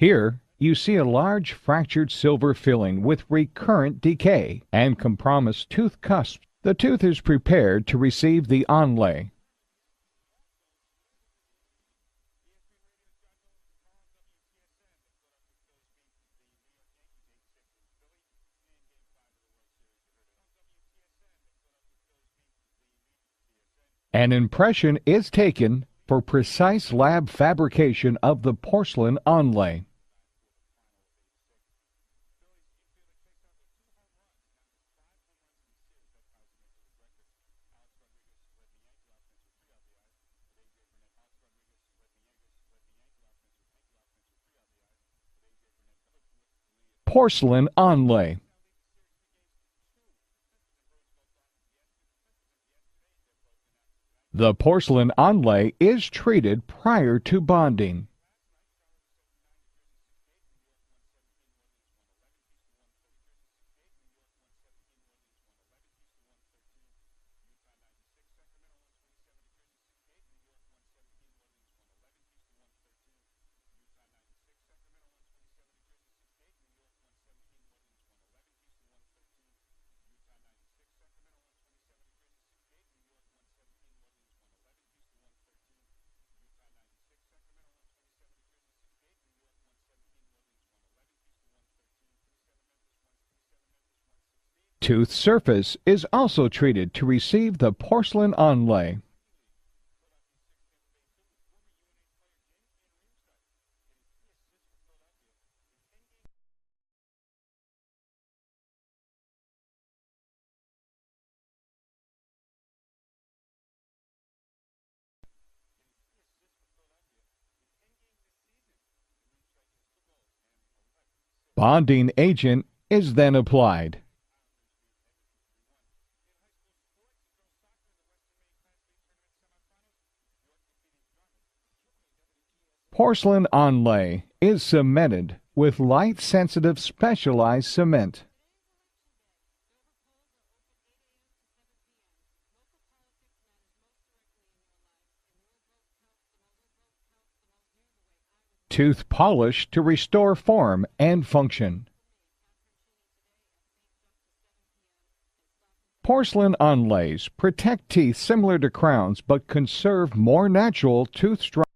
Here, you see a large fractured silver filling with recurrent decay and compromised tooth cusps. The tooth is prepared to receive the onlay. An impression is taken for precise lab fabrication of the porcelain onlay. Porcelain onlay. The porcelain onlay is treated prior to bonding. Tooth surface is also treated to receive the porcelain onlay. Bonding agent is then applied. Porcelain onlay is cemented with light-sensitive specialized cement. Tooth polish to restore form and function. Porcelain onlays protect teeth similar to crowns but conserve more natural tooth structure.